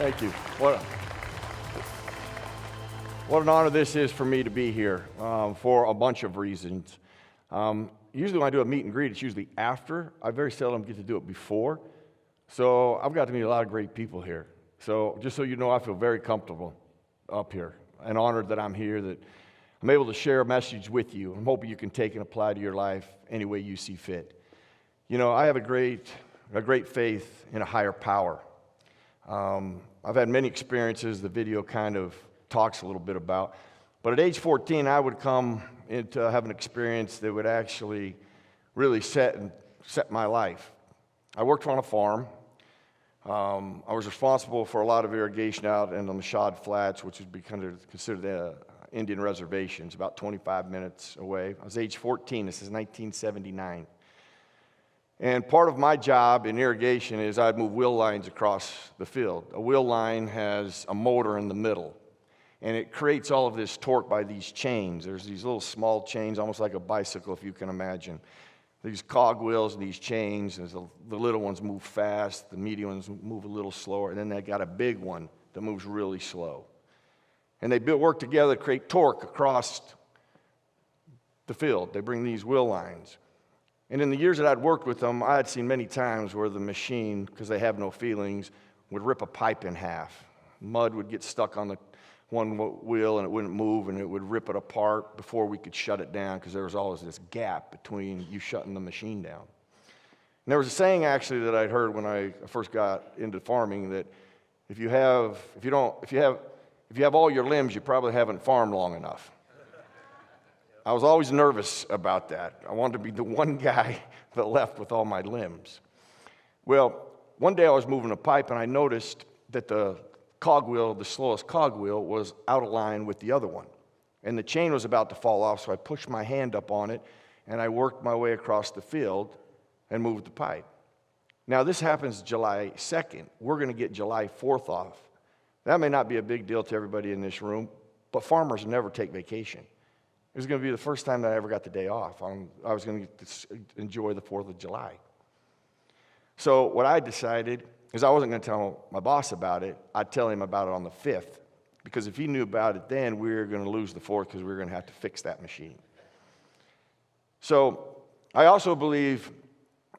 Thank you. What an honor this is for me to be here for a bunch of reasons. Usually when I do a meet and greet, it's usually after. I very seldom get to do it before. So I've got to meet a lot of great people here. So just so you know, I feel very comfortable up here and honored that I'm here, that I'm able to share a message with you. I'm hoping you can take and apply to your life any way you see fit. You know, I have a great faith in a higher power. I've had many experiences the video kind of talks a little bit about. But at age 14, I would come into have an experience that would actually really set my life. I worked on a farm. I was responsible for a lot of irrigation out in the Merril Flats, which would be considered Indian reservations, about 25 minutes away. I was age 14. This is 1979. And part of my job in irrigation is I'd move wheel lines across the field. A wheel line has a motor in the middle, and it creates all of this torque by these chains. There's these little small chains, almost like a bicycle, if you can imagine. These cog wheels and these chains, and the little ones move fast, the medium ones move a little slower, and then they got a big one that moves really slow. And they work together to create torque across the field. They bring these wheel lines. And in the years that I'd worked with them, I had seen many times where the machine, because they have no feelings, would rip a pipe in half. Mud would get stuck on the one wheel and it wouldn't move, and it would rip it apart before we could shut it down, because there was always this gap between you shutting the machine down. And there was a saying actually that I'd heard when I first got into farming, that if you have all your limbs, you probably haven't farmed long enough. I was always nervous about that. I wanted to be the one guy that left with all my limbs. Well, one day I was moving a pipe and I noticed that the cogwheel, the slowest cogwheel, was out of line with the other one. And the chain was about to fall off, so I pushed my hand up on it and I worked my way across the field and moved the pipe. Now this happens July 2nd. We're going to get July 4th off. That may not be a big deal to everybody in this room, but farmers never take vacation. It was going to be the first time that I ever got the day off. I was going to get to enjoy the 4th of July. So what I decided is I wasn't going to tell my boss about it. I'd tell him about it on the 5th, because if he knew about it then, we were going to lose the 4th because we were going to have to fix that machine. So I also believe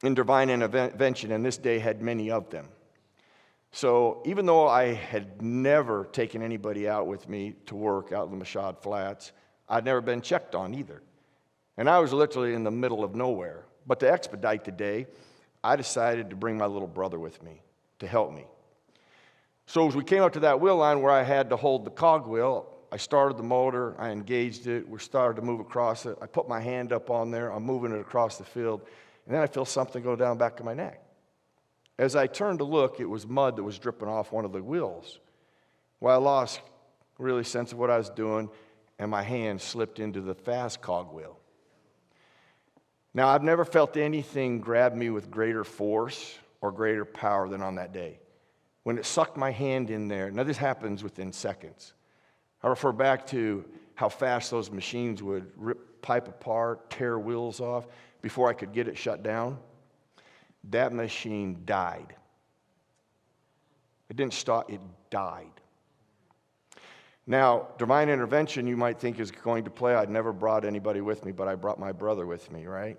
in divine intervention, and this day had many of them. So even though I had never taken anybody out with me to work out in the Merril Flats, I'd never been checked on either. And I was literally in the middle of nowhere. But to expedite the day, I decided to bring my little brother with me to help me. So as we came up to that wheel line where I had to hold the cogwheel, I started the motor, I engaged it, we started to move across it. I put my hand up on there, I'm moving it across the field, and then I feel something go down the back of my neck. As I turned to look, it was mud that was dripping off one of the wheels. Well, I lost really sense of what I was doing, and my hand slipped into the fast cogwheel. Now, I've never felt anything grab me with greater force or greater power than on that day. When it sucked my hand in there, now this happens within seconds. I refer back to how fast those machines would rip pipe apart, tear wheels off before I could get it shut down. That machine died. It didn't stop, it died. Now, divine intervention, you might think, is going to play. I'd never brought anybody with me, but I brought my brother with me, right?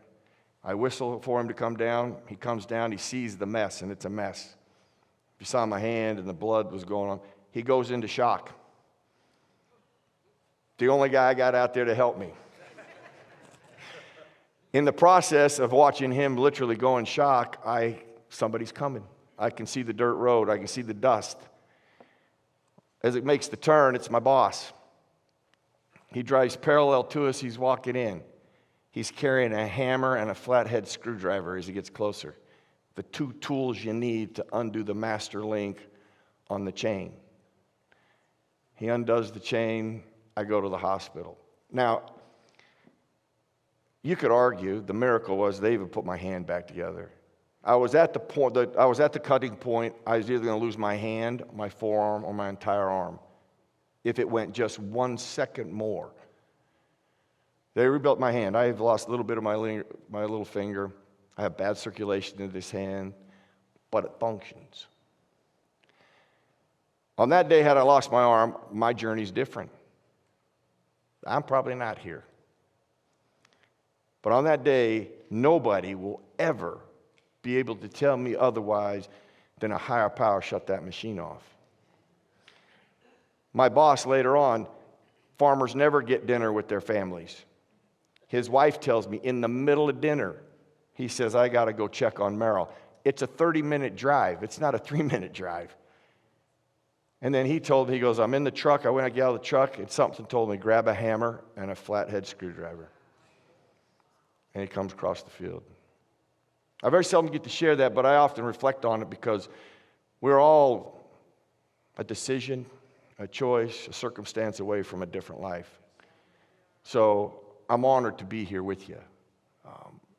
I whistle for him to come down. He comes down. He sees the mess, and it's a mess. You saw my hand, and the blood was going on. He goes into shock. The only guy I got out there to help me. In the process of watching him literally go in shock, somebody's coming. I can see the dirt road. I can see the dust. As it makes the turn, it's my boss. He drives parallel to us. He's walking in. He's carrying a hammer and a flathead screwdriver as he gets closer. The two tools you need to undo the master link on the chain. He undoes the chain. I go to the hospital. Now, you could argue the miracle was they even put my hand back together. I was at the cutting point. I was either going to lose my hand, my forearm, or my entire arm if it went just 1 second more. They rebuilt my hand. I have lost a little bit of my little finger. I have bad circulation in this hand, but it functions. On that day, had I lost my arm, my journey's different. I'm probably not here. But on that day, nobody will ever be able to tell me otherwise than a higher power shut that machine off. My boss later on, farmers never get dinner with their families. His wife tells me in the middle of dinner, he says, I got to go check on Merril. It's a 30-minute drive. It's not a 3-minute drive. And then he told me, he goes, I'm in the truck. I went to get out of the truck, and something told me, grab a hammer and a flathead screwdriver. And he comes across the field. I very seldom get to share that, but I often reflect on it because we're all a decision, a choice, a circumstance away from a different life. So I'm honored to be here with you.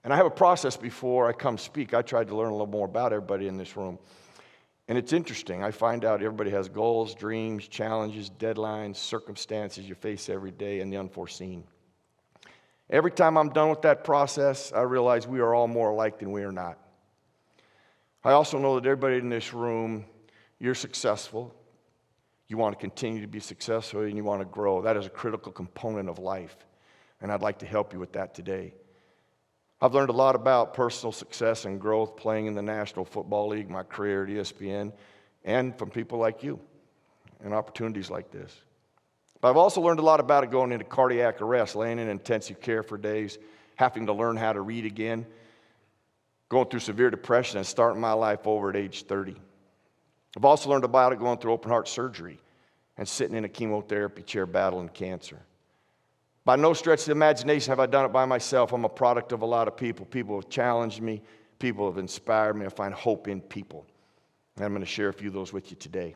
And I have a process before I come speak. I tried to learn a little more about everybody in this room. And it's interesting. I find out everybody has goals, dreams, challenges, deadlines, circumstances you face every day, and the unforeseen. Every time I'm done with that process, I realize we are all more alike than we are not. I also know that everybody in this room, you're successful. You want to continue to be successful, and you want to grow. That is a critical component of life, and I'd like to help you with that today. I've learned a lot about personal success and growth playing in the National Football League, my career at ESPN, and from people like you and opportunities like this. But I've also learned a lot about it going into cardiac arrest, laying in intensive care for days, having to learn how to read again, going through severe depression and starting my life over at age 30. I've also learned about it going through open heart surgery and sitting in a chemotherapy chair battling cancer. By no stretch of the imagination have I done it by myself. I'm a product of a lot of people. People have challenged me. People have inspired me. I find hope in people. And I'm going to share a few of those with you today.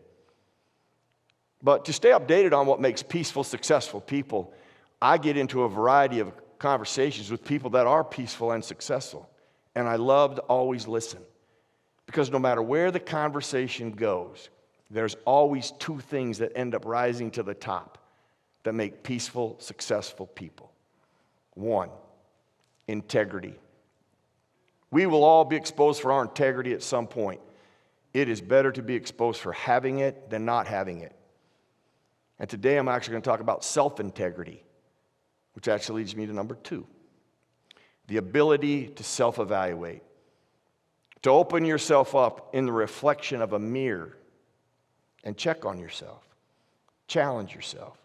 But to stay updated on what makes peaceful, successful people, I get into a variety of conversations with people that are peaceful and successful. And I love to always listen. Because no matter where the conversation goes, there's always two things that end up rising to the top that make peaceful, successful people. One, integrity. We will all be exposed for our integrity at some point. It is better to be exposed for having it than not having it. And today I'm actually going to talk about self-integrity, which actually leads me to number 2. The ability to self-evaluate. To open yourself up in the reflection of a mirror and check on yourself. Challenge yourself.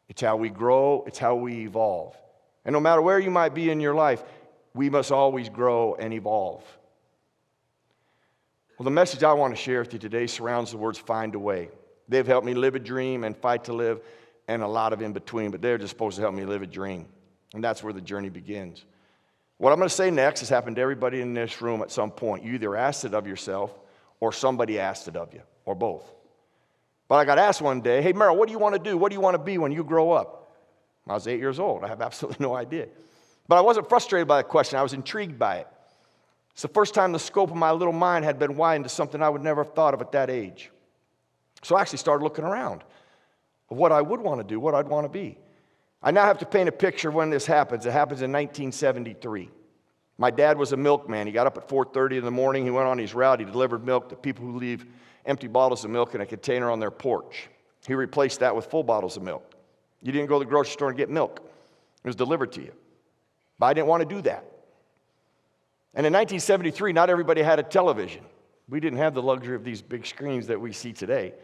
It's how we grow. It's how we evolve. And no matter where you might be in your life, we must always grow and evolve. Well, the message I want to share with you today surrounds the words find a way. They've helped me live a dream and fight to live and a lot of in between, but they're just supposed to help me live a dream. And that's where the journey begins. What I'm going to say next has happened to everybody in this room at some point. You either asked it of yourself or somebody asked it of you, or both. But I got asked one day, hey, Merril, what do you want to do? What do you want to be when you grow up? I was 8 years old. I have absolutely no idea. But I wasn't frustrated by the question. I was intrigued by it. It's the first time the scope of my little mind had been widened to something I would never have thought of at that age. So I actually started looking around of what I would want to do, what I'd want to be. I now have to paint a picture of when this happens. It happens in 1973. My dad was a milkman. He got up at 4:30 in the morning. He went on his route. He delivered milk to people who leave empty bottles of milk in a container on their porch. He replaced that with full bottles of milk. You didn't go to the grocery store and get milk. It was delivered to you. But I didn't want to do that. And in 1973, not everybody had a television. We didn't have the luxury of these big screens that we see today.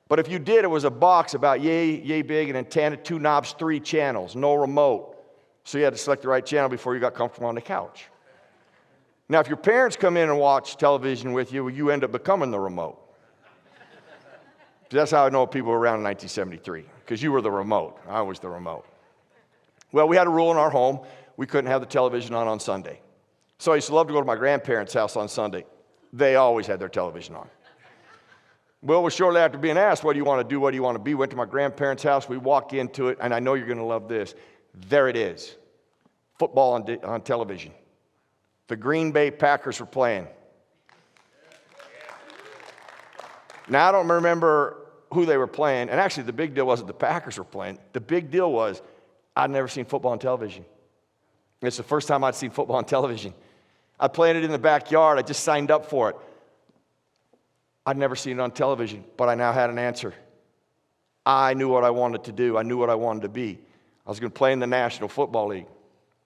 But if you did, it was a box about yay big, an antenna, 2 knobs, 3 channels, no remote. So you had to select the right channel before you got comfortable on the couch. Now, if your parents come in and watch television with you, you end up becoming the remote. That's how I know people were around in 1973, because you were the remote. I was the remote. Well, we had a rule in our home. We couldn't have the television on Sunday. So I used to love to go to my grandparents' house on Sunday. They always had their television on. Well, shortly after being asked, what do you want to do, what do you want to be, went to my grandparents' house. We walk into it, and I know you're going to love this. There it is. Football on television. The Green Bay Packers were playing. Now, I don't remember who they were playing, and actually the big deal wasn't the Packers were playing. The big deal was I'd never seen football on television. It's the first time I'd seen football on television. I played it in the backyard. I just signed up for it. I'd never seen it on television, but I now had an answer. I knew what I wanted to do. I knew what I wanted to be. I was going to play in the National Football League.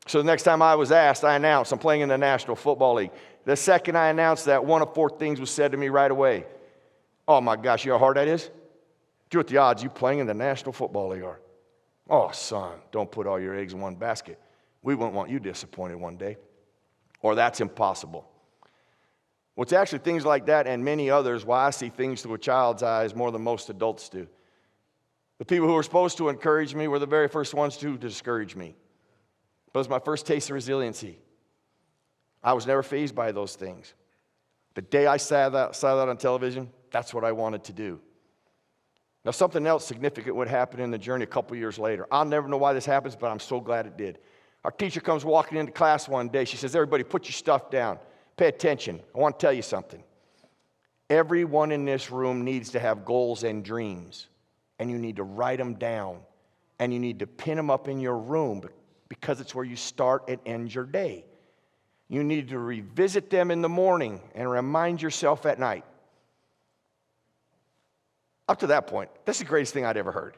So the next time I was asked, I announced, I'm playing in the National Football League. The second I announced that, one of four things was said to me right away. Oh my gosh, you know how hard that is? Do what the odds you playing in the National Football League are. Oh son, don't put all your eggs in one basket. We wouldn't want you disappointed one day. Or that's impossible. Well, it's actually things like that and many others why I see things through a child's eyes more than most adults do. The people who were supposed to encourage me were the very first ones to discourage me. But it was my first taste of resiliency. I was never fazed by those things. The day I saw that on television, that's what I wanted to do. Now, something else significant would happen in the journey a couple years later. I'll never know why this happens, but I'm so glad it did. Our teacher comes walking into class one day. She says, everybody, put your stuff down. Pay attention. I want to tell you something. Everyone in this room needs to have goals and dreams, and you need to write them down, and you need to pin them up in your room because it's where you start and end your day. You need to revisit them in the morning and remind yourself at night. Up to that point, that's the greatest thing I'd ever heard.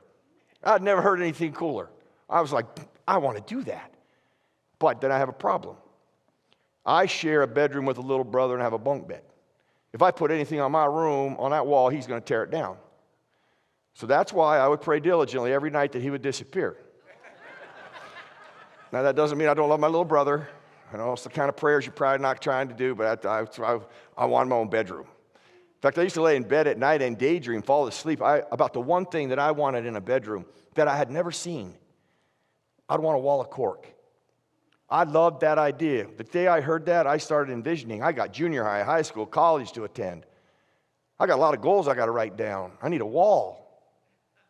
I'd never heard anything cooler. I was like, I want to do that. But then I have a problem. I share a bedroom with a little brother and have a bunk bed. If I put anything on my room, on that wall, he's going to tear it down. So that's why I would pray diligently every night that he would disappear. Now, that doesn't mean I don't love my little brother. I know it's the kind of prayers you're probably not trying to do, but I want my own bedroom. In fact, I used to lay in bed at night and daydream, fall asleep about the one thing that I wanted in a bedroom that I had never seen. I'd want a wall of cork. I loved that idea. The day I heard that, I started envisioning. I got junior high, high school, college to attend. I got a lot of goals I got to write down. I need a wall.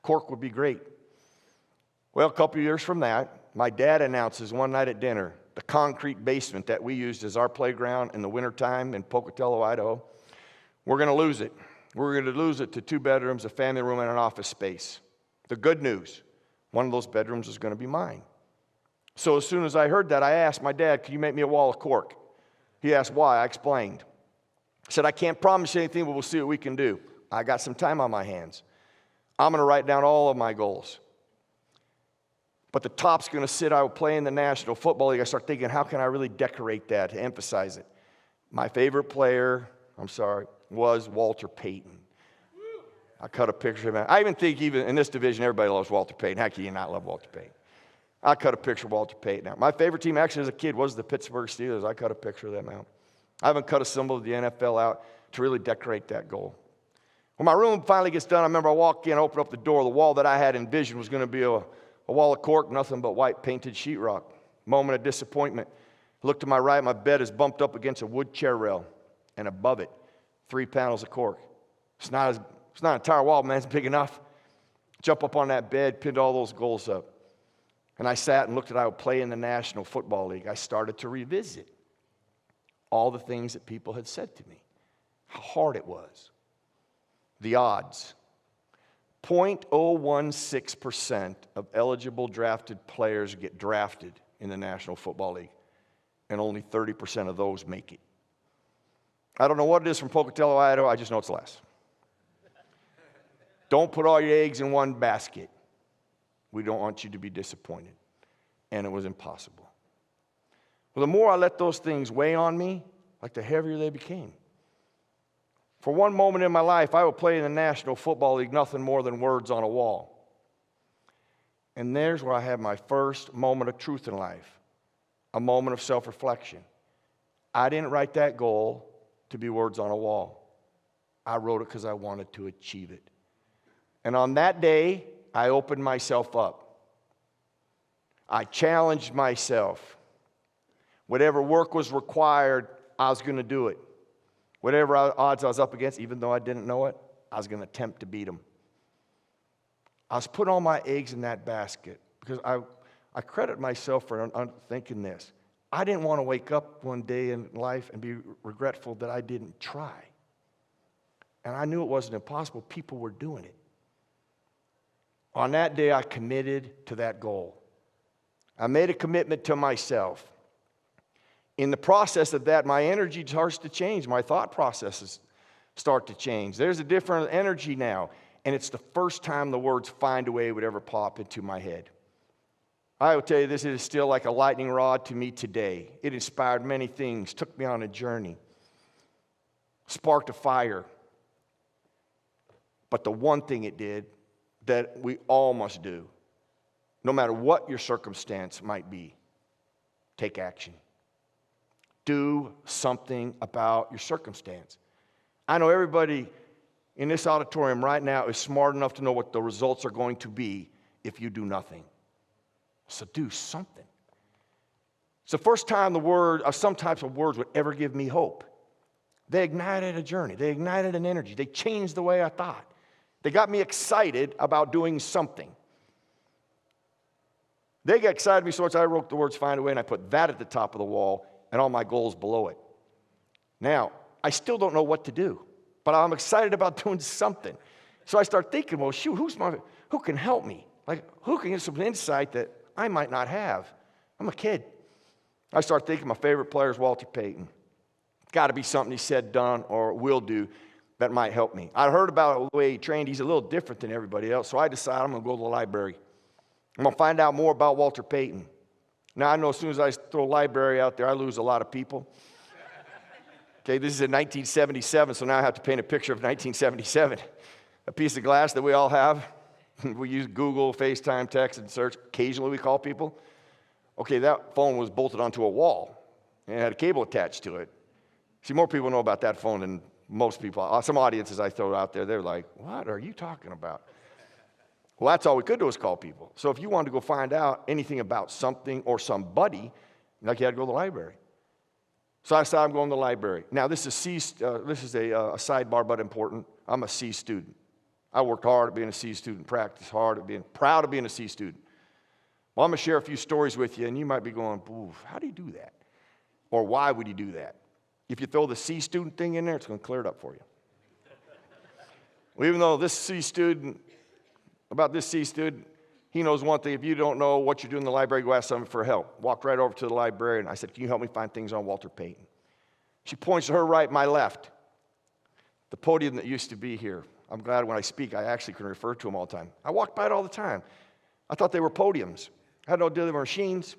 Cork would be great. Well, a couple years from that, my dad announces one night at dinner, the concrete basement that we used as our playground in the wintertime in Pocatello, Idaho, we're going to lose it. We're going to lose it to 2 bedrooms, a family room, and an office space. The good news, one of those bedrooms is going to be mine. So as soon as I heard that, I asked my dad, can you make me a wall of cork? He asked why. I explained. I said, I can't promise you anything, but we'll see what we can do. I got some time on my hands. I'm going to write down all of my goals. But the top's going to sit, I will play in the National Football League. I start thinking, how can I really decorate that to emphasize it? My favorite player, was Walter Payton. I cut a picture of him. I even think even in this division, everybody loves Walter Payton. How can you not love Walter Payton? I cut a picture of Walter Payton out. My favorite team actually as a kid was the Pittsburgh Steelers. I cut a picture of them out. I haven't cut a symbol of the NFL out to really decorate that goal. When my room finally gets done, I remember I walk in, open up the door. The wall that I had envisioned was going to be a wall of cork, nothing but white painted sheetrock. Moment of disappointment. I look to my right, my bed is bumped up against a wood chair rail, and above it, 3 panels of cork. It's not an entire wall, man. It's big enough. Jump up on that bed, pinned all those goals up. And I sat and looked at I would play in the National Football League. I started to revisit all the things that people had said to me, how hard it was. The odds. 0.016% of eligible drafted players get drafted in the National Football League, and only 30% of those make it. I don't know what it is from Pocatello, Idaho. I just know it's less. Don't put all your eggs in one basket. We don't want you to be disappointed. And it was impossible. Well, the more I let those things weigh on me, like the heavier they became. For one moment in my life, I would play in the National Football League, nothing more than words on a wall. And there's where I had my first moment of truth in life, a moment of self-reflection. I didn't write that goal to be words on a wall. I wrote it because I wanted to achieve it. And on that day, I opened myself up. I challenged myself. Whatever work was required, I was going to do it. Whatever odds I was up against, even though I didn't know it, I was going to attempt to beat them. I was putting all my eggs in that basket because I credit myself for thinking this. I didn't want to wake up one day in life and be regretful that I didn't try. And I knew it wasn't impossible. People were doing it. On that day, I committed to that goal. I made a commitment to myself. In the process of that, my energy starts to change. My thought processes start to change. There's a different energy now, and it's the first time the words find a way would ever pop into my head. I will tell you, this is still like a lightning rod to me today. It inspired many things, took me on a journey, sparked a fire. But the one thing it did that we all must do, no matter what your circumstance might be, take action. Do something about your circumstance. I know everybody in this auditorium right now is smart enough to know what the results are going to be if you do nothing. So do something. It's the first time some types of words would ever give me hope. They ignited a journey. They ignited an energy. They changed the way I thought. They got me excited about doing something. They got excited me so much I wrote the words find a way, and I put that at the top of the wall and all my goals below it. Now, I still don't know what to do, but I'm excited about doing something. So I start thinking, well, shoot, who can help me? Like, who can get some insight that I might not have? I'm a kid. I start thinking my favorite player is Walter Payton. Got to be something he said, done, or will do that might help me. I heard about the way he trained. He's a little different than everybody else, so I decided I'm going to go to the library. I'm going to find out more about Walter Payton. Now, I know as soon as I throw library out there, I lose a lot of people. Okay, this is in 1977, so now I have to paint a picture of 1977. A piece of glass that we all have. We use Google, FaceTime, text, and search. Occasionally we call people. Okay, that phone was bolted onto a wall, and it had a cable attached to it. See, more people know about that phone than most people. Some audiences I throw out there, they're like, what are you talking about? Well, that's all we could do is call people. So if you wanted to go find out anything about something or somebody, like you had to go to the library. So I decided I'm going to the library. Now, this is a sidebar, but important. I'm a C student. I worked hard at being a C student, practiced hard at being proud of being a C student. Well, I'm going to share a few stories with you, and you might be going, how do you do that? Or why would you do that? If you throw the C student thing in there, it's going to clear it up for you. Well, even though this C student, he knows one thing. If you don't know what you're doing in the library, go ask someone for help. Walked right over to the librarian. I said, can you help me find things on Walter Payton? She points to her right, my left. The podium that used to be here. I'm glad when I speak, I actually can refer to them all the time. I walked by it all the time. I thought they were podiums. I had no idea they were machines.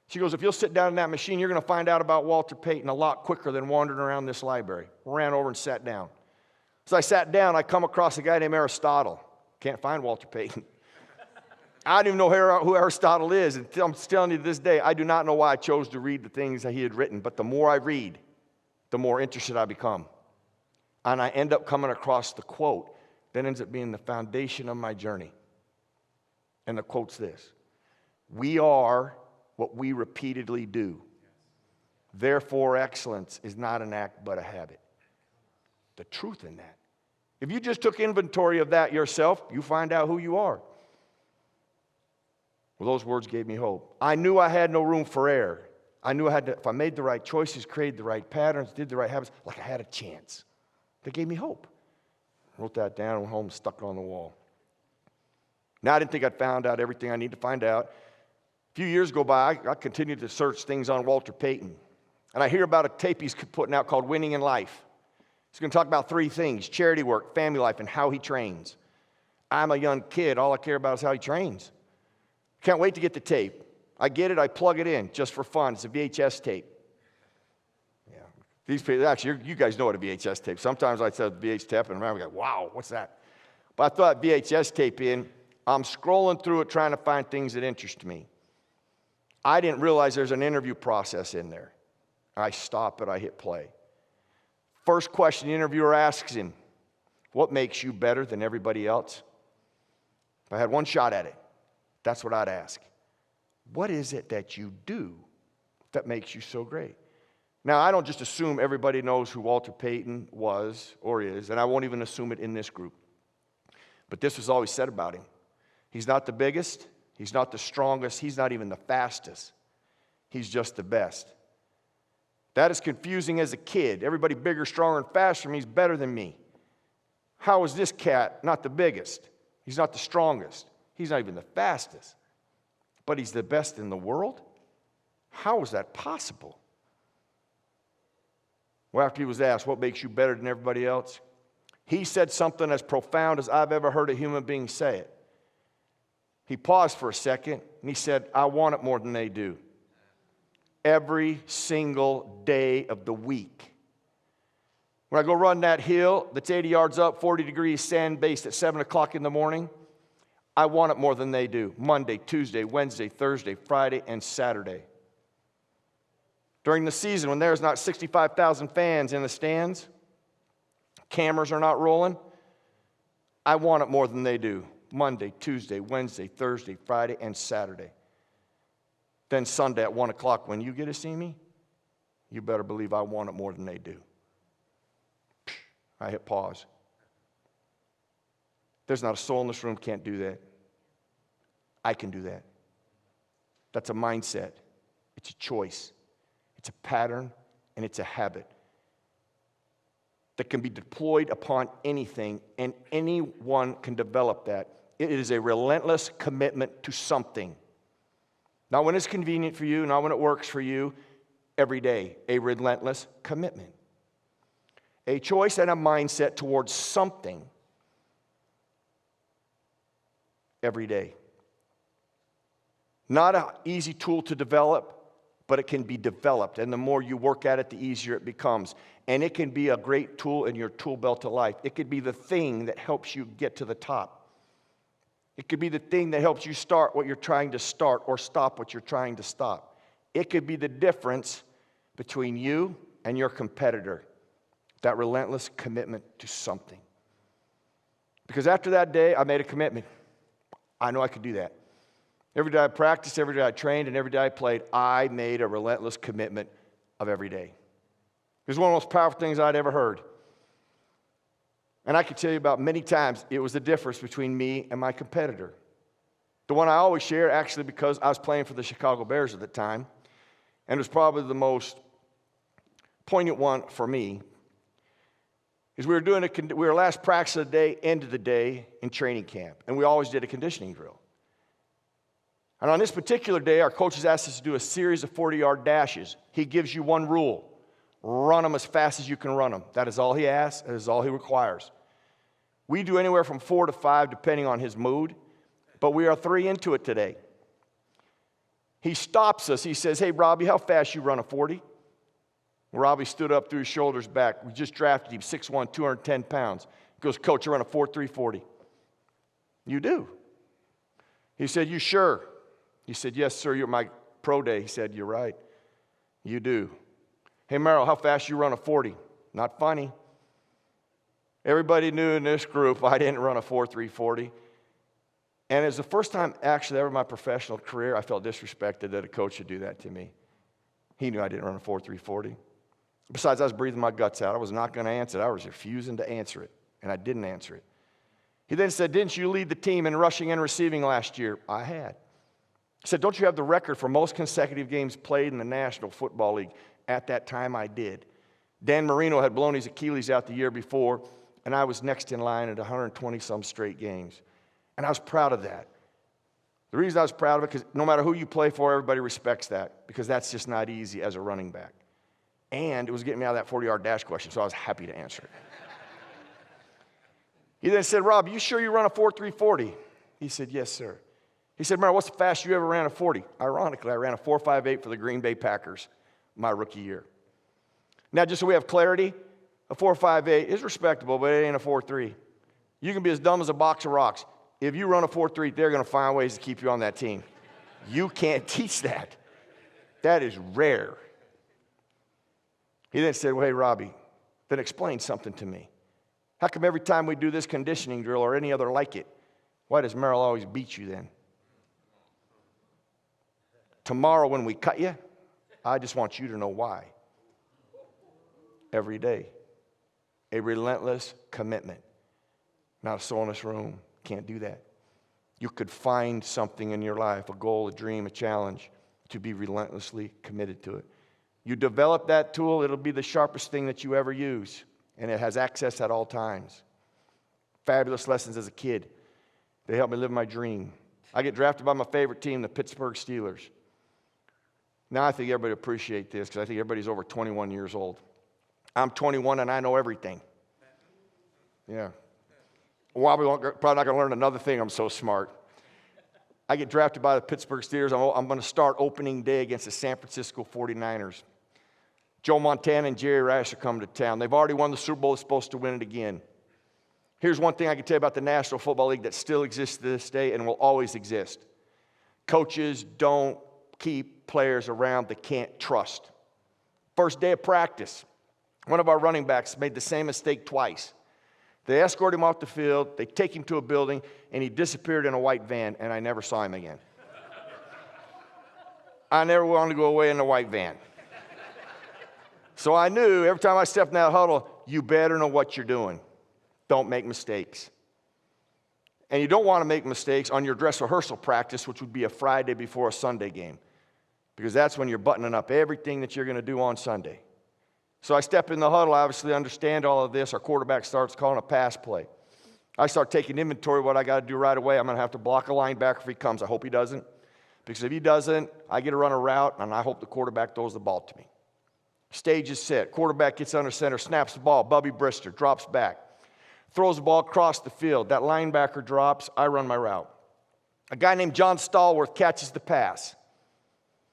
She goes, if you'll sit down in that machine, you're going to find out about Walter Payton a lot quicker than wandering around this library. Ran over and sat down. So I sat down. I come across a guy named Aristotle. Can't find Walter Payton. I don't even know who Aristotle is. And I'm telling you to this day, I do not know why I chose to read the things that he had written. But the more I read, the more interested I become. And I end up coming across the quote that ends up being the foundation of my journey. And the quote's this: we are what we repeatedly do. Therefore, excellence is not an act but a habit. The truth in that. If you just took inventory of that yourself, you find out who you are. Well, those words gave me hope. I knew I had no room for error. I knew if I made the right choices, created the right patterns, did the right habits, like I had a chance. That gave me hope. Wrote that down, went home, stuck it on the wall. Now, I didn't think I'd found out everything I need to find out. A few years go by, I continued to search things on Walter Payton. And I hear about a tape he's putting out called Winning in Life. He's going to talk about 3 things: charity work, family life, and how he trains. I'm a young kid. All I care about is how he trains. Can't wait to get the tape. I get it. I plug it in just for fun. It's a VHS tape. Yeah. These people, actually, you guys know what a VHS tape. Sometimes I said VHS tape, and I go, wow, what's that? But I thought VHS tape in. I'm scrolling through it trying to find things that interest me. I didn't realize there's an interview process in there. I stop it. I hit play. First question the interviewer asks him, what makes you better than everybody else? If I had one shot at it, that's what I'd ask. What is it that you do that makes you so great? Now, I don't just assume everybody knows who Walter Payton was or is, and I won't even assume it in this group. But this was always said about him. He's not the biggest. He's not the strongest. He's not even the fastest. He's just the best. That is confusing as a kid. Everybody bigger, stronger, and faster than me is better than me. How is this cat not the biggest? He's not the strongest. He's not even the fastest. But he's the best in the world? How is that possible? Well, after he was asked, what makes you better than everybody else? He said something as profound as I've ever heard a human being say it. He paused for a second, and he said, I want it more than they do. Every single day of the week. When I go run that hill that's 80 yards up, 40 degrees, sand-based at 7 o'clock in the morning, I want it more than they do. Monday, Tuesday, Wednesday, Thursday, Friday, and Saturday. During the season, when there's not 65,000 fans in the stands, cameras are not rolling, I want it more than they do. Monday, Tuesday, Wednesday, Thursday, Friday, and Saturday. Then Sunday at 1 o'clock, when you get to see me, you better believe I want it more than they do. I hit pause. There's not a soul in this room can't do that. I can do that. That's a mindset. It's a choice. It's a pattern, and it's a habit that can be deployed upon anything, and anyone can develop that. It is a relentless commitment to something. Not when it's convenient for you, not when it works for you, every day. A relentless commitment. A choice and a mindset towards something every day. Not an easy tool to develop, but it can be developed. And the more you work at it, the easier it becomes. And it can be a great tool in your tool belt of life. It could be the thing that helps you get to the top. It could be the thing that helps you start what you're trying to start or stop what you're trying to stop. It could be the difference between you and your competitor. That relentless commitment to something. Because after that day, I made a commitment. I know I could do that. Every day I practiced, every day I trained, and every day I played, I made a relentless commitment of every day. It was one of the most powerful things I'd ever heard. And I could tell you about many times it was the difference between me and my competitor. The one I always share, actually, because I was playing for the Chicago Bears at the time, and it was probably the most poignant one for me, is we were last practice of the day, end of the day in training camp, and we always did a conditioning drill. And on this particular day, our coaches asked us to do a series of 40-yard dashes. He gives you one rule. Run them as fast as you can run them. That is all he asks. That is all he requires. We do anywhere from 4 to 5, depending on his mood, but we are 3 into it today. He stops us. He says, hey, Robbie, how fast you run a 40? Robbie stood up, threw his shoulders back. We just drafted him, 6'1", 210 pounds. He goes, Coach, I run a 4.340. You do? He said, you sure? He said, yes, sir, you're my pro day. He said, you're right. You do. Hey, Merril, how fast you run a 40? Not funny. Everybody knew in this group I didn't run a 4.340. And it was the first time actually ever in my professional career I felt disrespected that a coach would do that to me. He knew I didn't run a 4.340. Besides, I was breathing my guts out. I was not going to answer it. I was refusing to answer it, and I didn't answer it. He then said, didn't you lead the team in rushing and receiving last year? I had. He said, don't you have the record for most consecutive games played in the National Football League? At that time, I did. Dan Marino had blown his Achilles out the year before, and I was next in line at 120-some straight games. And I was proud of that. The reason I was proud of it, because no matter who you play for, everybody respects that, because that's just not easy as a running back. And it was getting me out of that 40-yard dash question, so I was happy to answer it. He then said, Rob, you sure you run a 4.340? He said, yes, sir. He said, Merril, what's the fastest you ever ran a 40? Ironically, I ran a 4.58 for the Green Bay Packers my rookie year. Now, just so we have clarity, a 4.58 is respectable, but it ain't a 4.3. You can be as dumb as a box of rocks. If you run a 4.3, they're going to find ways to keep you on that team. You can't teach that. That is rare. He then said, well, hey, Robbie, then explain something to me. How come every time we do this conditioning drill or any other like it, why does Merril always beat you then? Tomorrow when we cut you, I just want you to know why. Every day. A relentless commitment. Not a soul in this room can't do that. You could find something in your life, a goal, a dream, a challenge, to be relentlessly committed to it. You develop that tool, it'll be the sharpest thing that you ever use, and it has access at all times. Fabulous lessons as a kid. They helped me live my dream. I get drafted by my favorite team, the Pittsburgh Steelers. Now I think everybody appreciate this because I think everybody's over 21 years old. I'm 21 and I know everything. Yeah. Well, probably not going to learn another thing. I'm so smart. I get drafted by the Pittsburgh Steelers. I'm going to start opening day against the San Francisco 49ers. Joe Montana and Jerry Rice are coming to town. They've already won the Super Bowl. They're supposed to win it again. Here's one thing I can tell you about the National Football League that still exists to this day and will always exist. Coaches don't keep players around they can't trust. First day of practice, one of our running backs made the same mistake twice. They escort him off the field, they take him to a building, and he disappeared in a white van, and I never saw him again. I never wanted to go away in a white van. So I knew every time I stepped in that huddle, you better know what you're doing. Don't make mistakes. And you don't want to make mistakes on your dress rehearsal practice, which would be a Friday before a Sunday game, because that's when you're buttoning up everything that you're going to do on Sunday. So I step in the huddle, I obviously understand all of this. Our quarterback starts calling a pass play. I start taking inventory of what I got to do right away. I'm going to have to block a linebacker if he comes. I hope he doesn't, because if he doesn't, I get to run a route, and I hope the quarterback throws the ball to me. Stage is set. Quarterback gets under center, snaps the ball. Bubby Brister drops back, throws the ball across the field. That linebacker drops. I run my route. A guy named John Stallworth catches the pass.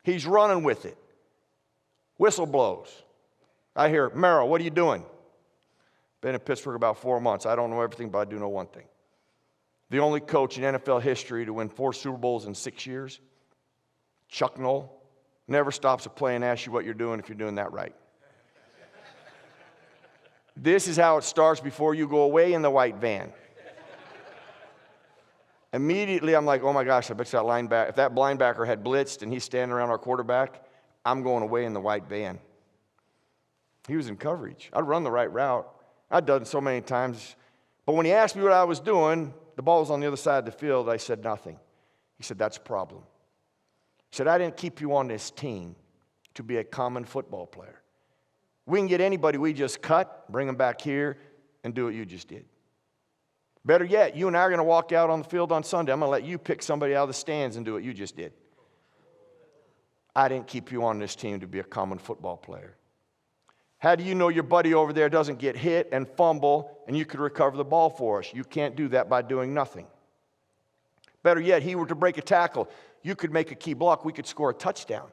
He's running with it. Whistle blows. I hear, Merril, what are you doing? Been in Pittsburgh about 4 months. I don't know everything, but I do know one thing. The only coach in NFL history to win 4 Super Bowls in 6 years, Chuck Noll, never stops a play and asks you what you're doing if you're doing that right. This is how it starts before you go away in the white van. Immediately, I'm like, oh my gosh, I bet that linebacker, if that linebacker had blitzed and he's standing around our quarterback, I'm going away in the white van. He was in coverage. I'd run the right route. I'd done it so many times. But when he asked me what I was doing, the ball was on the other side of the field. I said nothing. He said, that's a problem. He said, I didn't keep you on this team to be a common football player. We can get anybody we just cut, bring them back here, and do what you just did. Better yet, you and I are going to walk out on the field on Sunday. I'm going to let you pick somebody out of the stands and do what you just did. I didn't keep you on this team to be a common football player. How do you know your buddy over there doesn't get hit and fumble and you could recover the ball for us? You can't do that by doing nothing. Better yet, he were to break a tackle. You could make a key block. We could score a touchdown.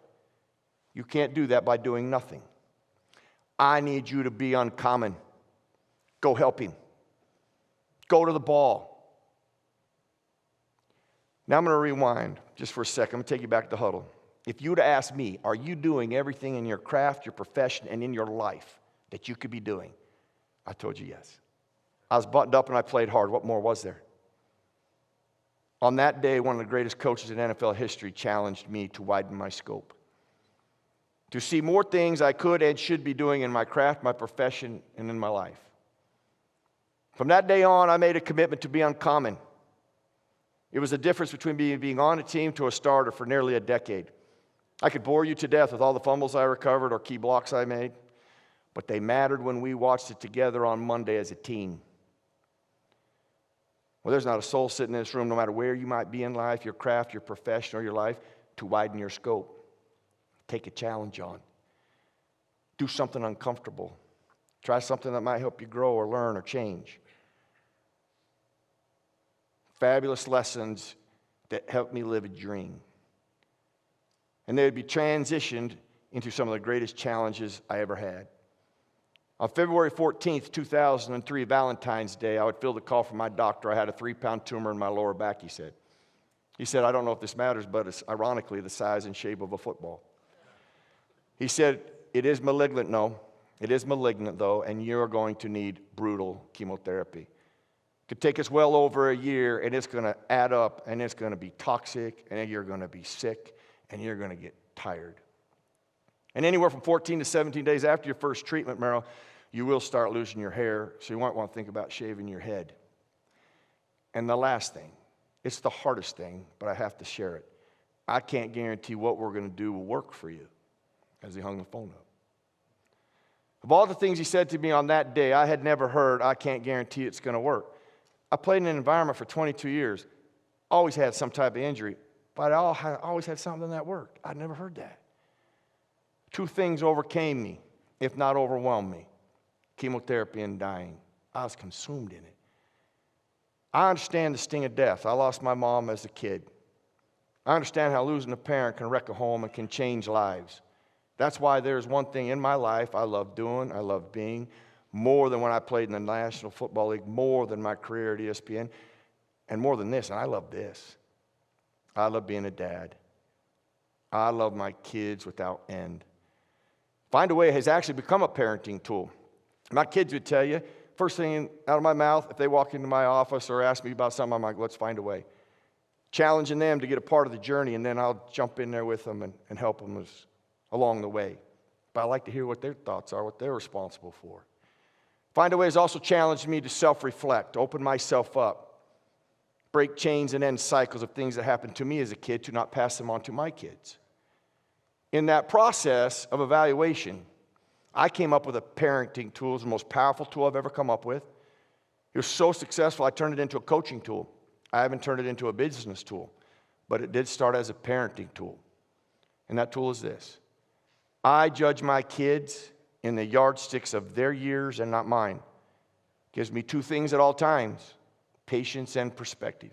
You can't do that by doing nothing. I need you to be uncommon. Go help him. Go to the ball. Now I'm going to rewind just for a second. I'm going to take you back to the huddle. If you would have asked me, are you doing everything in your craft, your profession, and in your life that you could be doing? I told you yes. I was buttoned up and I played hard. What more was there? On that day, one of the greatest coaches in NFL history challenged me to widen my scope, to see more things I could and should be doing in my craft, my profession, and in my life. From that day on, I made a commitment to be uncommon. It was the difference between being on a team to a starter for nearly a decade. I could bore you to death with all the fumbles I recovered or key blocks I made, but they mattered when we watched it together on Monday as a team. Well, there's not a soul sitting in this room, no matter where you might be in life, your craft, your profession, or your life, to widen your scope. Take a challenge on. Do something uncomfortable. Try something that might help you grow or learn or change. Fabulous lessons that helped me live a dream. And they would be transitioned into some of the greatest challenges I ever had. On February 14th, 2003, Valentine's Day, I would field a call from my doctor. I had a 3-pound tumor in my lower back, he said. He said, I don't know if this matters, but it's ironically the size and shape of a football. He said, it is malignant, no. It is malignant, though, and you're going to need brutal chemotherapy. It could take us well over a year, and it's going to add up, and it's going to be toxic, and you're going to be sick, and you're going to get tired. And anywhere from 14 to 17 days after your first treatment, Merril, you will start losing your hair, so you might want to think about shaving your head. And the last thing, it's the hardest thing, but I have to share it. I can't guarantee what we're going to do will work for you, as he hung the phone up. Of all the things he said to me on that day, I had never heard, I can't guarantee it's going to work. I played in an environment for 22 years, always had some type of injury, but I always had something that worked. I'd never heard that. 2 things overcame me, if not overwhelmed me: chemotherapy and dying. I was consumed in it. I understand the sting of death. I lost my mom as a kid. I understand how losing a parent can wreck a home and can change lives. That's why there's one thing in my life I love doing, I love being, more than when I played in the National Football League, more than my career at ESPN, and more than this, and I love this. I love being a dad. I love my kids without end. Find a Way has actually become a parenting tool. My kids would tell you, first thing out of my mouth, if they walk into my office or ask me about something, I'm like, let's find a way. Challenging them to get a part of the journey, and then I'll jump in there with them and help them along the way. But I like to hear what their thoughts are, what they're responsible for. Find a Way has also challenged me to self-reflect, open myself up, break chains and end cycles of things that happened to me as a kid to not pass them on to my kids. In that process of evaluation, I came up with a parenting tool. It was the most powerful tool I've ever come up with. It was so successful, I turned it into a coaching tool. I haven't turned it into a business tool, but it did start as a parenting tool. And that tool is this. I judge my kids in the yardsticks of their years and not mine. Gives me two things at all times, patience and perspective.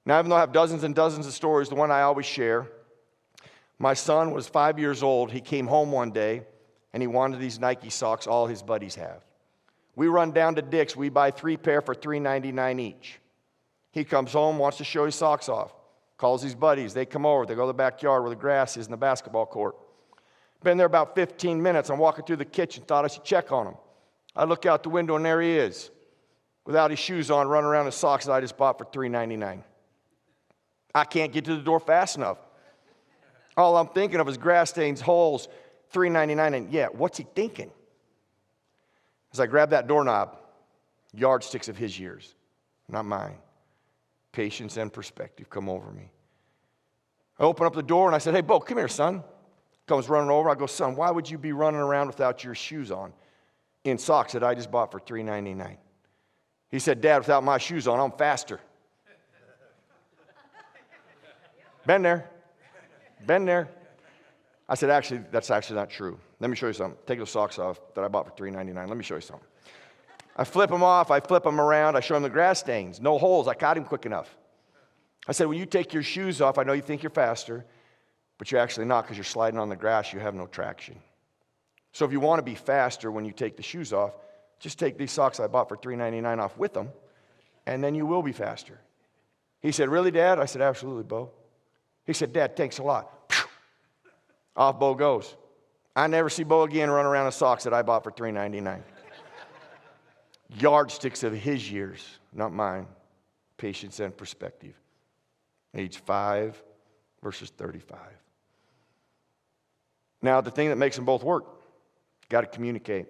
Now, even though I have dozens and dozens of stories, the one I always share, my son was 5 years old. He came home one day, and he wanted these Nike socks all his buddies have. We run down to Dick's. We buy 3 pair for $3.99 each. He comes home, wants to show his socks off, calls his buddies. They come over. They go to the backyard where the grass is in the basketball court. Been there about 15 minutes. I'm walking through the kitchen, thought I should check on him. I look out the window, and there he is, without his shoes on, running around in socks that I just bought for $3.99. I can't get to the door fast enough. All I'm thinking of is grass stains, holes, $3.99, and yeah, what's he thinking? As I grab that doorknob, yardsticks of his years, not mine. Patience and perspective come over me. I open up the door and I said, hey, Bo, come here, son. Comes running over. I go, son, why would you be running around without your shoes on in socks that I just bought for $3.99? He said, Dad, without my shoes on, I'm faster. Been there. Been there. I said, actually, that's actually not true. Let me show you something. Take those socks off that I bought for $3.99. Let me show you something. I flip them off. I flip them around. I show him the grass stains. No holes. I caught him quick enough. I said, when you take your shoes off, I know you think you're faster, but you're actually not because you're sliding on the grass. You have no traction. So if you want to be faster when you take the shoes off, just take these socks I bought for $3.99 off with them, and then you will be faster. He said, really, Dad? I said, absolutely, Bo. He said, Dad, thanks a lot. Off Bo goes. I never see Bo again run around in socks that I bought for $3.99. Yardsticks of his years, not mine. Patience and perspective. Age 5 versus 35. Now, the thing that makes them both work, got to communicate.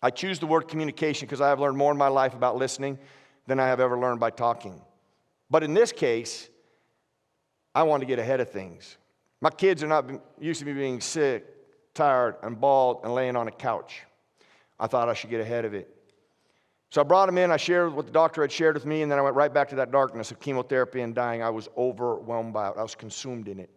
I choose the word communication because I have learned more in my life about listening than I have ever learned by talking. But in this case, I want to get ahead of things. My kids are not used to me being sick, tired, and bald, and laying on a couch. I thought I should get ahead of it. So I brought them in. I shared what the doctor had shared with me, and then I went right back to that darkness of chemotherapy and dying. I was overwhelmed by it. I was consumed in it.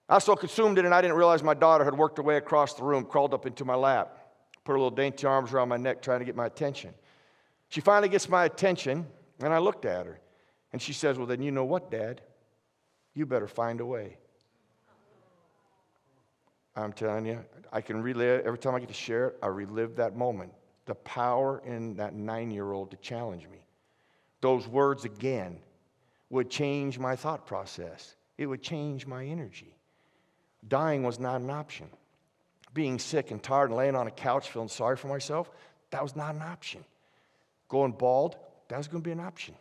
I was so consumed in it, I didn't realize my daughter had worked her way across the room, crawled up into my lap, put her little dainty arms around my neck, trying to get my attention. She finally gets my attention, and I looked at her, and she says, well, then you know what, Dad? You better find a way. I'm telling you, I can relive, every time I get to share it, I relive that moment. The power in that 9-year-old to challenge me. Those words again would change my thought process. It would change my energy. Dying was not an option. Being sick and tired and laying on a couch feeling sorry for myself, that was not an option. Going bald, that was going to be an option.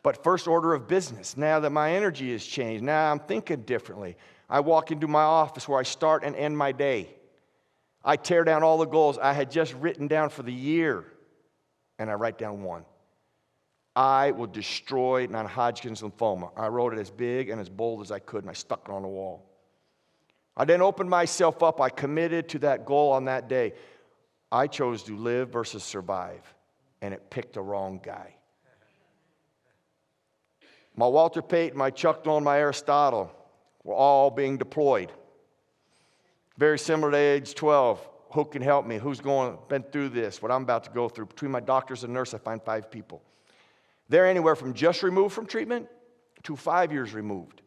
But first order of business, now that my energy has changed, now I'm thinking differently. I walk into my office where I start and end my day. I tear down all the goals I had just written down for the year, and I write down one. I will destroy non-Hodgkin's lymphoma. I wrote it as big and as bold as I could, and I stuck it on the wall. I then opened myself up. I committed to that goal on that day. I chose to live versus survive, and it picked the wrong guy. My Walter Payton, my Chuck Noll, my Aristotle were all being deployed. Very similar to age 12. who can help me, been through this, what I'm about to go through. Between my doctors and nurse, I find 5 people. They're anywhere from just removed from treatment to 5 years removed.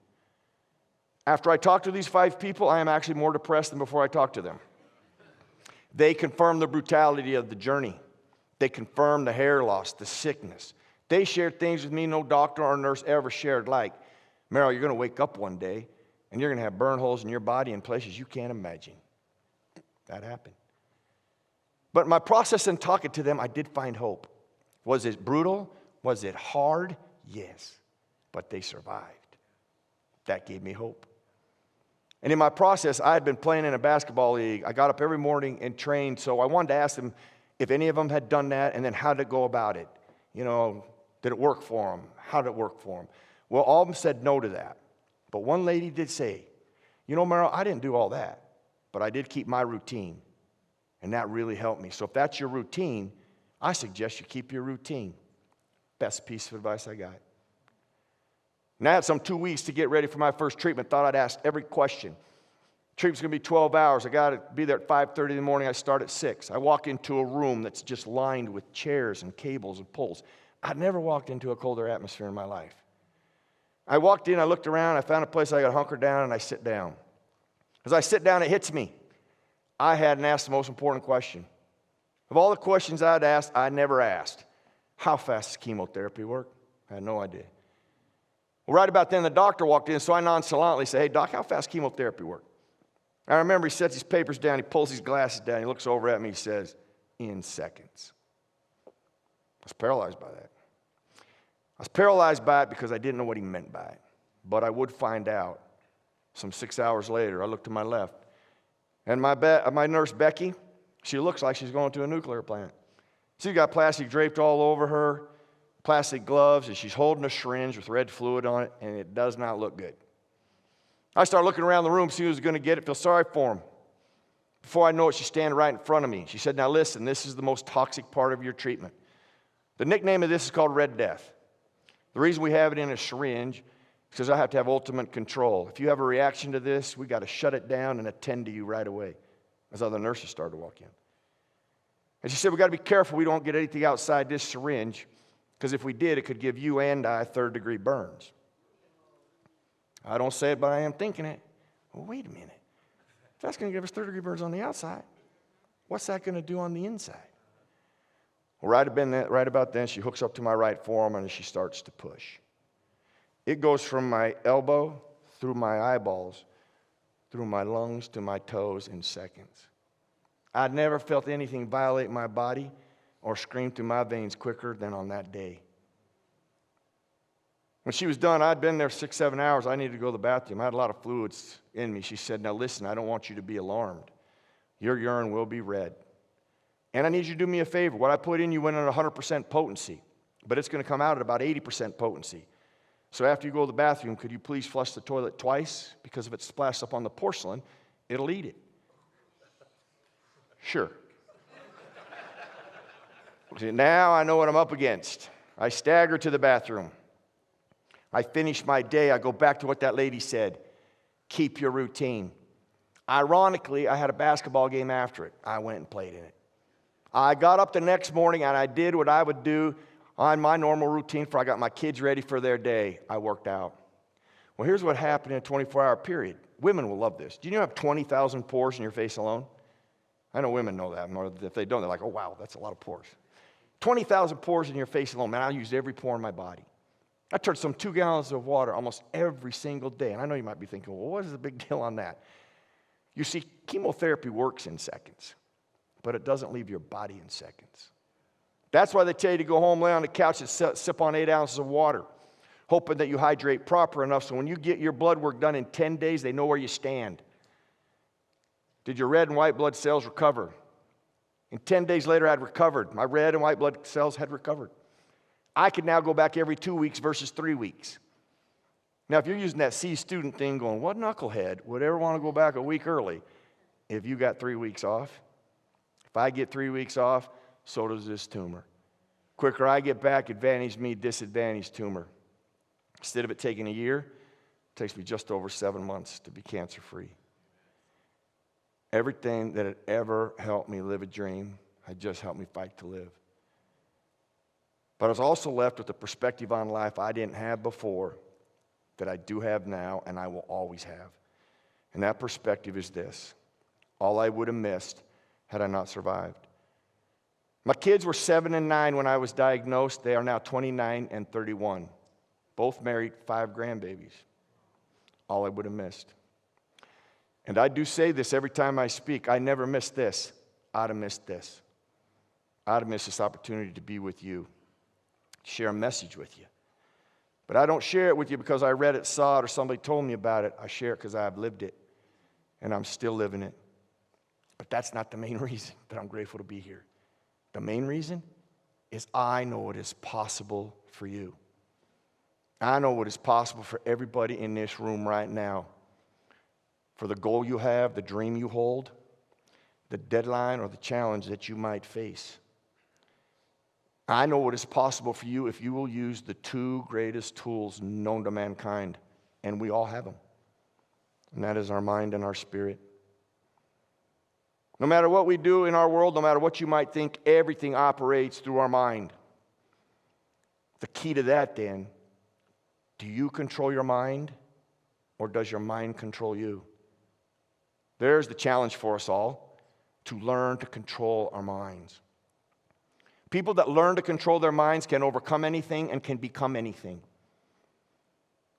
After I talk to these 5 people, I am actually more depressed than before I talked to them. They confirm the brutality of the journey. They confirm the hair loss, the sickness. They shared things with me no doctor or nurse ever shared, like, Merril, you're going to wake up one day and you're going to have burn holes in your body in places you can't imagine. That happened. But my process in talking to them, I did find hope. Was it brutal? Was it hard? Yes. But they survived. That gave me hope. And in my process, I had been playing in a basketball league. I got up every morning and trained, so I wanted to ask them if any of them had done that, and then how did it go about it? You know, did it work for them? How did it work for them? Well, all of them said no to that. But one lady did say, you know, Merril, I didn't do all that, but I did keep my routine, and that really helped me. So if that's your routine, I suggest you keep your routine. Best piece of advice I got. And I had some 2 weeks to get ready for my first treatment. Thought I'd ask every question. Treatment's going to be 12 hours. I got to be there at 5:30 in the morning. I start at 6. I walk into a room that's just lined with chairs and cables and poles. I'd never walked into a colder atmosphere in my life. I walked in, I looked around, I found a place I got hunkered down, and I sit down. As I sit down, it hits me. I hadn't asked the most important question. Of all the questions I'd asked, I never asked, how fast does chemotherapy work? I had no idea. Well, right about then, the doctor walked in, so I nonchalantly said, hey, doc, how fast chemotherapy work? I remember he sets his papers down, he pulls his glasses down, he looks over at me, he says, in seconds. I was paralyzed by that. I was paralyzed by it because I didn't know what he meant by it. But I would find out. Some 6 hours later, I looked to my left, and my nurse, Becky, she looks like she's going to a nuclear plant. She's got plastic draped all over her, plastic gloves, and she's holding a syringe with red fluid on it, and it does not look good. I start looking around the room, see who's going to get it, feel sorry for him. Before I know it, she's standing right in front of me. She said, now listen, this is the most toxic part of your treatment. The nickname of this is called Red Death. The reason we have it in a syringe is because I have to have ultimate control. If you have a reaction to this, we got to shut it down and attend to you right away. As other nurses started to walk in. And she said, we got to be careful we don't get anything outside this syringe, because if we did, it could give you and I 3rd-degree burns. I don't say it, but I am thinking it. Well, wait a minute. If that's going to give us 3rd-degree burns on the outside, what's that going to do on the inside? Well, right about then, she hooks up to my right forearm and she starts to push. It goes from my elbow through my eyeballs, through my lungs to my toes in seconds. I'd never felt anything violate my body or scream through my veins quicker than on that day. When she was done, I'd been there 6-7 hours. I needed to go to the bathroom. I had a lot of fluids in me. She said, now listen, I don't want you to be alarmed. Your urine will be red. And I need you to do me a favor. What I put in you went at 100% potency, but it's going to come out at about 80% potency. So after you go to the bathroom, could you please flush the toilet twice? Because if it splashes up on the porcelain, it'll eat it. Sure. See, now I know what I'm up against. I stagger to the bathroom. I finish my day. I go back to what that lady said. Keep your routine. Ironically, I had a basketball game after it. I went and played in it. I got up the next morning and I did what I would do on my normal routine for I got my kids ready for their day. I worked out. Well, here's what happened in a 24-hour period. Women will love this. Do you know you have 20,000 pores in your face alone? I know women know that. If they don't, they're like, oh, wow, that's a lot of pores. 20,000 pores in your face alone. Man, I used every pore in my body. I turned some 2 gallons of water almost every single day. And I know you might be thinking, well, what is the big deal on that? You see, chemotherapy works in seconds, but it doesn't leave your body in seconds. That's why they tell you to go home, lay on the couch, and sip on 8 ounces of water, hoping that you hydrate proper enough so when you get your blood work done in 10 days, they know where you stand. Did your red and white blood cells recover? And 10 days later, I'd recovered. My red and white blood cells had recovered. I could now go back every 2 weeks versus 3 weeks. Now, if you're using that C student thing going, what knucklehead would ever want to go back a week early if you got 3 weeks off? If I get 3 weeks off, so does this tumor. Quicker I get back, advantage me, disadvantage tumor. Instead of it taking a year, it takes me just over 7 months to be cancer-free. Everything that had ever helped me live a dream had just helped me fight to live. But I was also left with a perspective on life I didn't have before, that I do have now, and I will always have. And that perspective is this: all I would have missed had I not survived. My kids were 7 and 9 when I was diagnosed. They are now 29 and 31. Both married, 5 grandbabies. All I would have missed. And I do say this every time I speak. I never missed this. I'd have missed this. I'd have missed this opportunity to be with you, share a message with you. But I don't share it with you because I read it, saw it, or somebody told me about it. I share it because I've lived it, and I'm still living it. But that's not the main reason that I'm grateful to be here. The main reason is I know it is possible for you. I know what is possible for everybody in this room right now. For the goal you have, the dream you hold, the deadline or the challenge that you might face. I know what is possible for you if you will use the 2 greatest tools known to mankind, and we all have them. And that is our mind and our spirit. No matter what we do in our world, no matter what you might think, everything operates through our mind. The key to that then, do you control your mind, or does your mind control you? There's the challenge for us all, to learn to control our minds. People that learn to control their minds can overcome anything and can become anything.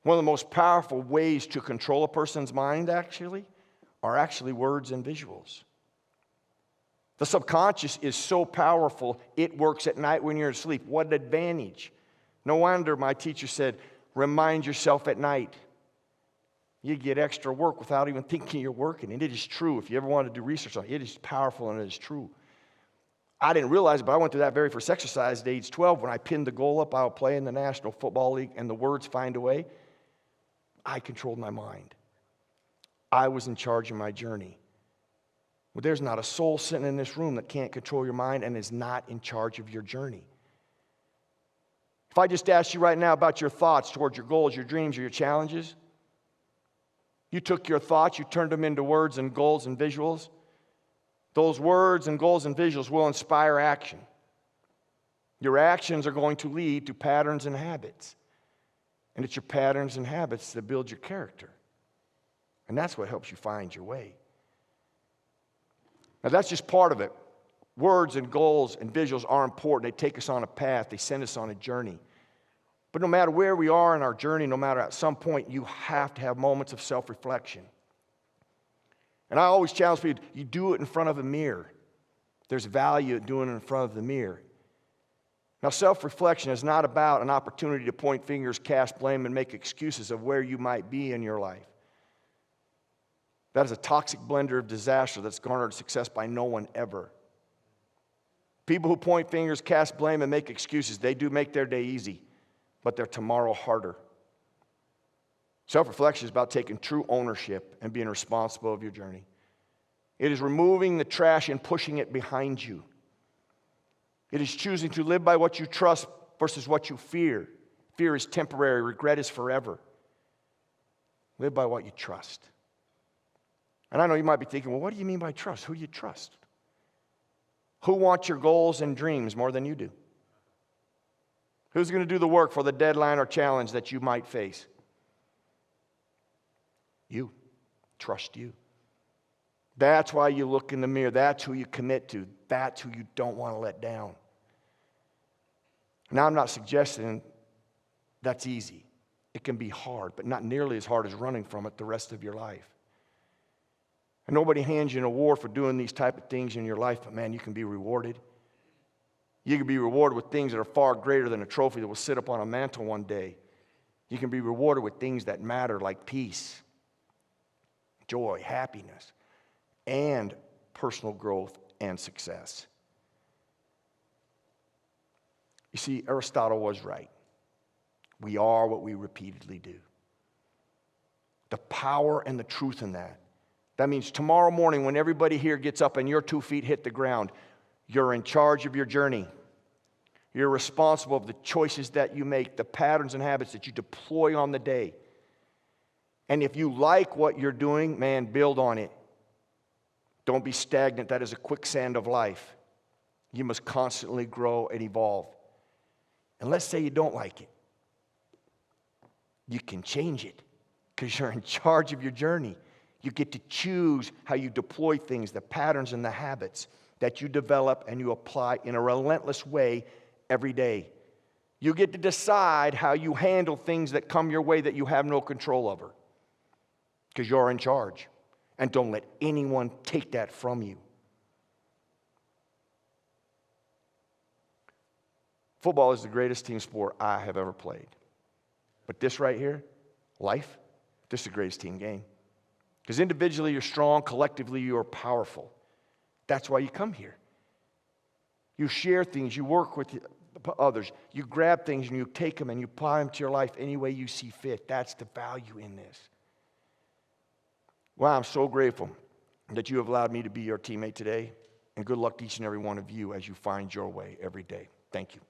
One of the most powerful ways to control a person's mind are actually words and visuals. The subconscious is so powerful, it works at night when you're asleep. What an advantage. No wonder my teacher said, remind yourself at night. You get extra work without even thinking you're working. And it is true. If you ever want to do research on it, it is powerful and it is true. I didn't realize it, but I went through that very first exercise at age 12 when I pinned the goal up. I would play in the National Football League, and the words find a way. I controlled my mind. I was in charge of my journey. Well, there's not a soul sitting in this room that can't control your mind and is not in charge of your journey. If I just asked you right now about your thoughts towards your goals, your dreams, or your challenges, you took your thoughts, you turned them into words and goals and visuals. Those words and goals and visuals will inspire action. Your actions are going to lead to patterns and habits. And it's your patterns and habits that build your character. And that's what helps you find your way. Now, that's just part of it. Words and goals and visuals are important. They take us on a path. They send us on a journey. But no matter where we are in our journey, no matter at some point, you have to have moments of self-reflection. And I always challenge people, you do it in front of a mirror. There's value in doing it in front of the mirror. Now, self-reflection is not about an opportunity to point fingers, cast blame, and make excuses of where you might be in your life. That is a toxic blender of disaster that's garnered success by no one ever. People who point fingers, cast blame, and make excuses, they do make their day easy, but their tomorrow harder. Self-reflection is about taking true ownership and being responsible of your journey. It is removing the trash and pushing it behind you. It is choosing to live by what you trust versus what you fear. Fear is temporary, regret is forever. Live by what you trust. And I know you might be thinking, well, what do you mean by trust? Who do you trust? Who wants your goals and dreams more than you do? Who's going to do the work for the deadline or challenge that you might face? You. Trust you. That's why you look in the mirror. That's who you commit to. That's who you don't want to let down. Now, I'm not suggesting that's easy. It can be hard, but not nearly as hard as running from it the rest of your life. And nobody hands you an award for doing these type of things in your life, but man, you can be rewarded. You can be rewarded with things that are far greater than a trophy that will sit up on a mantle one day. You can be rewarded with things that matter, like peace, joy, happiness, and personal growth and success. You see, Aristotle was right. We are what we repeatedly do. The power and the truth in that. That means tomorrow morning when everybody here gets up and your 2 feet hit the ground, you're in charge of your journey. You're responsible for the choices that you make, the patterns and habits that you deploy on the day. And if you like what you're doing, man, build on it. Don't be stagnant. That is a quicksand of life. You must constantly grow and evolve. And let's say you don't like it. You can change it because you're in charge of your journey. You get to choose how you deploy things, the patterns and the habits that you develop and you apply in a relentless way every day. You get to decide how you handle things that come your way that you have no control over because you're in charge. And don't let anyone take that from you. Football is the greatest team sport I have ever played. But this right here, life, this is the greatest team game. Because individually you're strong, collectively you're powerful. That's why you come here. You share things, you work with others, you grab things and you take them and you apply them to your life any way you see fit. That's the value in this. Wow, I'm so grateful that you have allowed me to be your teammate today. And good luck to each and every one of you as you find your way every day. Thank you.